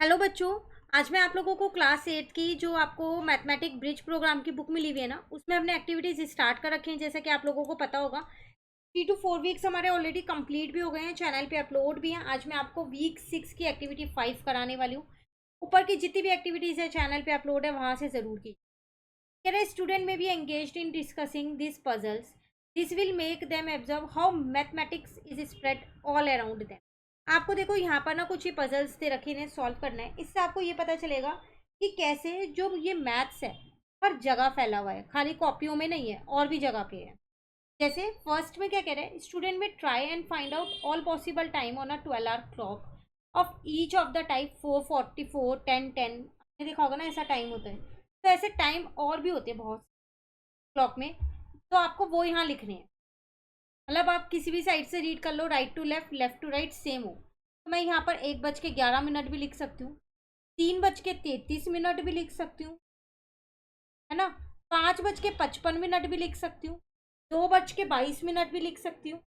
Hello बच्चों। आज मैं आप लोगों को क्लास 8 की जो आपको मैथमेटिक ब्रिज प्रोग्राम की बुक मिली हुई है ना, उसमें हमने एक्टिविटीज स्टार्ट कर रखे हैं। जैसा कि आप लोगों को पता होगा 3 to 4 वीक्स हमारे ऑलरेडी कंप्लीट भी हो गए हैं, चैनल पे अपलोड भी हैं। आज मैं आपको वीक 6 की एक्टिविटी 5 कराने वाली हूँ। ऊपर की जितनी भी एक्टिविटीज़ है चैनल पे अपलोड है, वहाँ से ज़रूर की। कह रहे स्टूडेंट में be engaged in discussing this puzzles, this will make them observe how mathematics is spread all around them. आपको देखो यहाँ पर ना कुछ ही पजल्स दे रखे, इन्हें सॉल्व करना है। इससे आपको ये पता चलेगा कि कैसे जो ये मैथ्स है हर जगह फैला हुआ है, खाली कॉपियों में नहीं है, और भी जगह पे है। जैसे फर्स्ट में क्या कह रहे हैं, स्टूडेंट में try and find out all possible time on a 12 hour clock of each of the type 4:44, 10:10। आपने देखा होगा ना, ऐसा टाइम होता है। तो ऐसे टाइम और भी होते हैं बहुत क्लॉक में, तो आपको वो यहाँ लिखने हैं। मतलब आप किसी भी साइड से रीड कर लो, right to left, left to right same हो। तो मैं यहाँ पर 1:11 भी लिख सकती हूँ, 3:33 भी लिख सकती हूँ, है ना, 5:55 भी लिख सकती हूँ, 2:22 भी लिख सकती हूँ।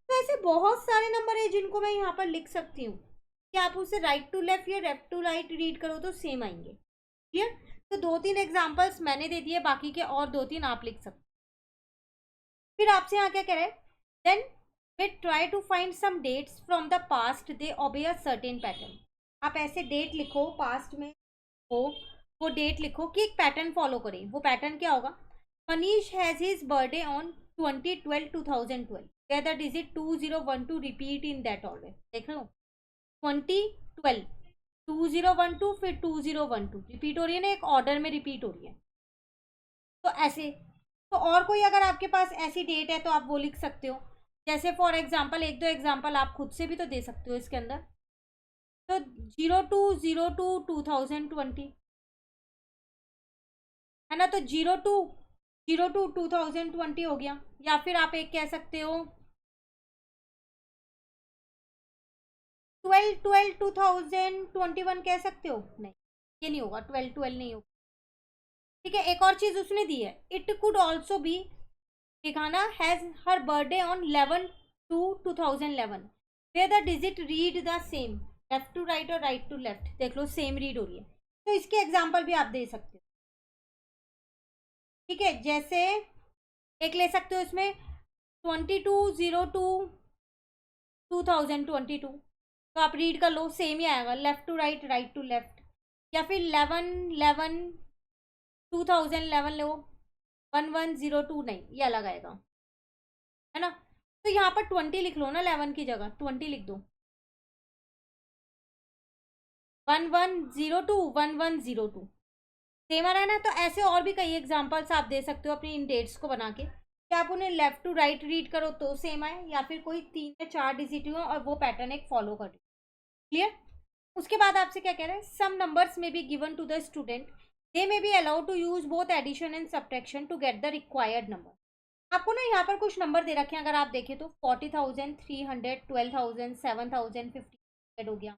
तो ऐसे बहुत सारे नंबर है जिनको मैं यहाँ पर लिख सकती हूँ कि आप उसे राइट टू लेफ्ट या लेफ्ट टू राइट रीड करो तो सेम आएंगे। क्लियर। तो 2-3 एग्जाम्पल्स मैंने दे दिए, बाकी के और 2-3 आप लिख सकते। फिर आपसे यहाँ क्या कह रहे हैं, then they try to find some dates from the past they obey a certain pattern. आप ऐसे डेट लिखो पास्ट में हो, वो डेट लिखो कि एक पैटर्न फॉलो करें। वो पैटर्न क्या होगा, Manish has his birthday on 20/12/2012 where the digit 2012 repeat in that order। देख लो, 2012, 2012, फिर 2012 रिपीट हो रही है ना, एक ऑर्डर में रिपीट हो रही है। तो ऐसे, तो और कोई अगर आपके पास ऐसी डेट है तो आप वो लिख सकते हो। जैसे फॉर एग्जाम्पल, एक दो एग्जाम्पल आप खुद से भी तो दे सकते हो इसके अंदर। तो 02/02/2020, है ना, तो 02/02/2020 हो गया। या फिर आप एक कह सकते हो 12/12/2021 कह सकते हो। नहीं, ये नहीं होगा, 12/12 नहीं होगा। ठीक है, एक और चीज उसने दी है, इट कुड ऑल्सो बी ठिकाना has her birthday on 11/2/2011 where the digit read the same, left to right और राइट टू लेफ्ट, देख लो सेम रीड हो रही है। तो इसके एग्जाम्पल भी आप दे सकते हो। ठीक है, जैसे एक ले सकते हो इसमें 22/02/2022, तो आप रीड कर लो सेम ही आएगा, left to right, right to left. या फिर 11/11/2011 लो, 1102 नहीं, ये अलग आएगा, है ना। तो यहाँ पर 20 लिख लो ना, 11 की जगह 20 लिख दो, 1102/1102 सेम आ रहा है ना। तो ऐसे और भी कई एग्जांपल्स आप दे सकते हो अपनी इन डेट्स को बना के, कि आप उन्हें लेफ्ट टू राइट रीड करो तो सेम आए, या फिर कोई 3 या 4 डिजिट हो और वो पैटर्न एक फॉलो कर। क्लियर। उसके बाद आपसे क्या कह रहे हैं, some numbers may be given to the student, they may be allowed to use both addition and subtraction to get the required number. आपको ना यहाँ पर कुछ नंबर दे रखे हैं, अगर आप देखें तो 40,000, 300, 12,000, 7,000, 1500 हो गया।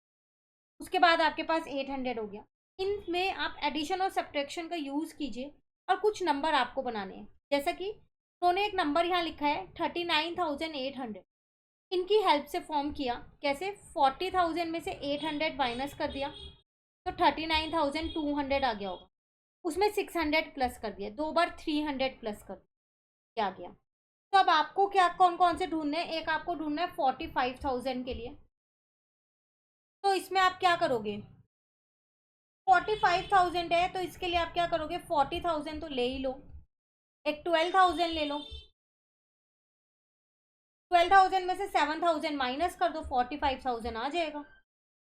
उसके बाद आपके पास 800 हो गया। इनमें आप एडिशन और सब्ट्रैक्शन का यूज़ कीजिए और कुछ नंबर आपको बनाने हैं। जैसा कि उन्होंने एक नंबर यहाँ लिखा है 39,800, इनकी हेल्प से फॉर्म किया। कैसे, 40,000 में से 800 माइनस कर दिया तो 39,200 आ गया होगा। उसमें 600 प्लस कर दिया, 2 बार 300 प्लस कर दिया, आ गया। तो अब आपको क्या कौन कौन से ढूंढने हैं, एक आपको ढूंढना है 45,000 के लिए। तो इसमें आप क्या करोगे, 45,000 है तो इसके लिए आप क्या करोगे, 40,000 तो ले ही लो, एक 12,000 ले लो, 12,000 में से 7,000 माइनस कर दो, 45,000 आ जाएगा।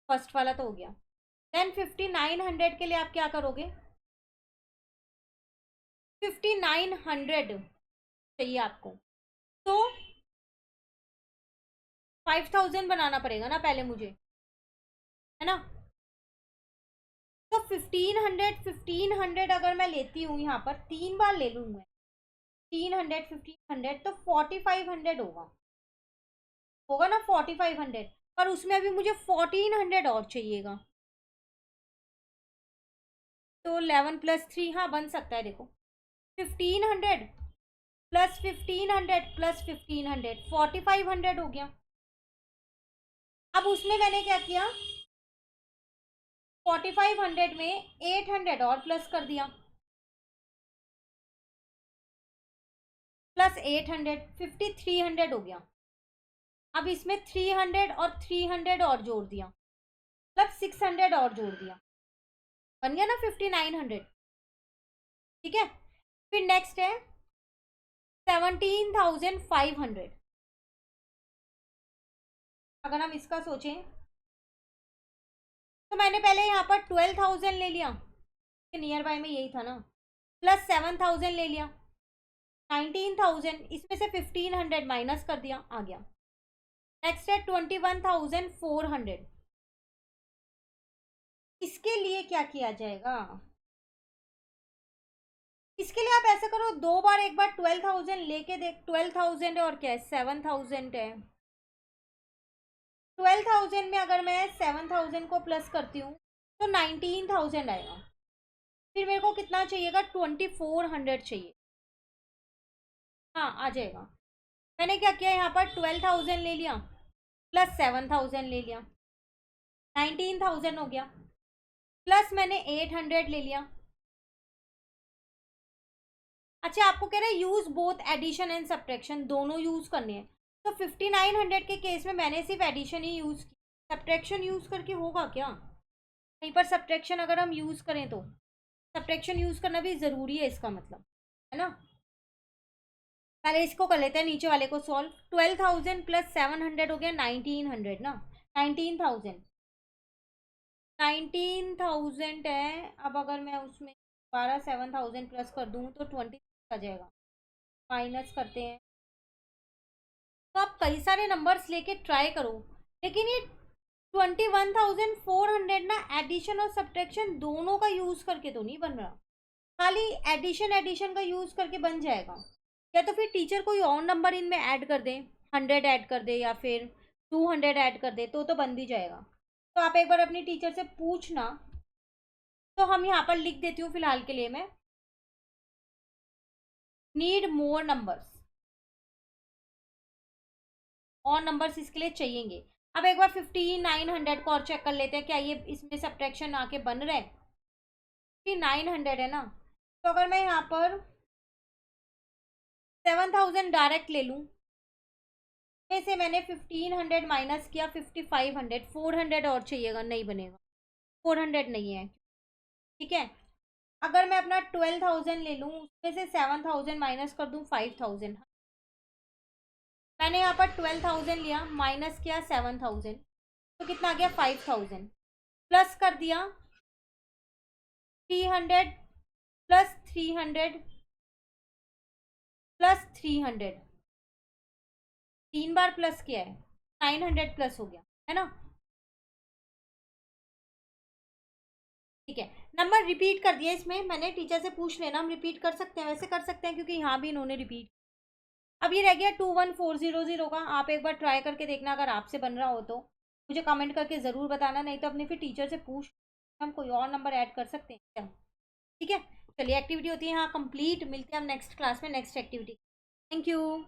फर्स्ट वाला तो हो गया। देन 5,900 के लिए आप क्या करोगे, 5,900 चाहिए आपको, तो 5,000 बनाना पड़ेगा ना पहले मुझे, है ना। तो 1,500 अगर मैं लेती हूँ यहाँ पर 3 बार ले लूँ मैं, 300, 1,500, तो 4,500 होगा, होगा ना 4,500। पर उसमें अभी मुझे 1,400 और चाहिएगा, तो 11+3, हाँ बन सकता है। देखो, 1,500 प्लस 1,500 प्लस 1,500, 4,500 हो गया। अब उसमें मैंने क्या किया, 4500 में 800 और प्लस कर दिया, प्लस 800, 5300 हो गया। अब इसमें 300 और 300 और जोड़ दिया, मतलब 600 और जोड़ दिया, बन गया ना 5900। ठीक है, फिर नेक्स्ट है 17,500। अगर हम इसका सोचें तो मैंने पहले यहाँ पर 12,000 ले लिया, नियर बाय में यही था ना, प्लस 7,000 ले लिया, 19,000, इसमें से 1500 माइनस कर दिया, आ गया। नेक्स्ट है 21,400। इसके लिए क्या किया जाएगा, इसके लिए आप ऐसा करो, दो बार, एक बार 12,000 लेके देख, 12,000 और क्या है 7,000 है, 12,000 में अगर मैं 7,000 को प्लस करती हूँ तो 19,000 आएगा। फिर मेरे को कितना चाहिएगा, 2,400 चाहिए। हाँ आ जाएगा। मैंने क्या किया, यहाँ पर 12,000 ले लिया, प्लस 7,000 ले लिया, 19,000 हो गया, प्लस मैंने 800 ले लिया। अच्छा, आपको कह रहे हैं use both addition and subtraction, दोनों यूज करने हैं। तो 5900 के केस में मैंने सिर्फ एडिशन ही यूज की, सब्ट्रैक्शन यूज करके होगा क्या? कहीं पर सब्ट्रैक्शन अगर हम यूज करें तो सब्ट्रैक्शन यूज करना भी जरूरी है, इसका मतलब है ना। पहले इसको कर लेते हैं, नीचे वाले को सॉल्व। 12,000 प्लस 700 हो गया 1900 ना, 19,000, 19,000 है। अब अगर मैं उसमें 7,000 प्लस कर दूँ तो 20 आ जाएगा, माइनस करते हैं। तो आप कई सारे नंबर्स लेके ट्राई करो, लेकिन ये 21,400 ना एडिशन और सब्ट्रैक्शन दोनों का यूज करके तो नहीं बन रहा, खाली एडिशन का यूज करके बन जाएगा। या तो फिर टीचर कोई और नंबर इनमें ऐड कर दे, 100 ऐड कर दे या फिर 200 ऐड कर दे, तो बन भी जाएगा। तो आप एक बार अपनी टीचर से पूछना। तो हम यहाँ पर लिख देती हूँ फिलहाल के लिए मैं, नीड मोर नंबर्स, और नंबर्स इसके लिए चाहिएंगे। अब एक बार 5900 को और चेक कर लेते हैं, क्या ये इसमें सब्ट्रैक्शन आके बन रहा है। 5900 है ना, तो अगर मैं यहाँ पर 7,000 डायरेक्ट ले लूँ, से मैंने 1500 माइनस किया, 5500, 400 और चाहिएगा, नहीं बनेगा, 400 नहीं है। ठीक है, अगर मैं अपना 12,000 ले लूँ, उसमें से 7,000 माइनस कर दूँ 5,000, मैंने यहाँ पर 12,000 लिया, माइनस किया 7,000, तो कितना आ गया 5,000, प्लस कर दिया 300 प्लस 300 प्लस 300, 3 बार प्लस किया है, 900 प्लस हो गया, है ना। ठीक है, नंबर रिपीट कर दिया, इसमें मैंने टीचर से पूछ लेना, हम रिपीट कर सकते हैं, वैसे कर सकते हैं क्योंकि यहाँ भी इन्होंने रिपीट। अब ये रह गया 21,400 का, आप एक बार ट्राई करके देखना, अगर आपसे बन रहा हो तो मुझे कमेंट करके ज़रूर बताना, नहीं तो अपने फिर टीचर से पूछ हम कोई और नंबर ऐड कर सकते हैं क्या। ठीक है, चलिए एक्टिविटी होती है यहाँ कंप्लीट, मिलते हैं हम नेक्स्ट क्लास में नेक्स्ट एक्टिविटी। Thank you.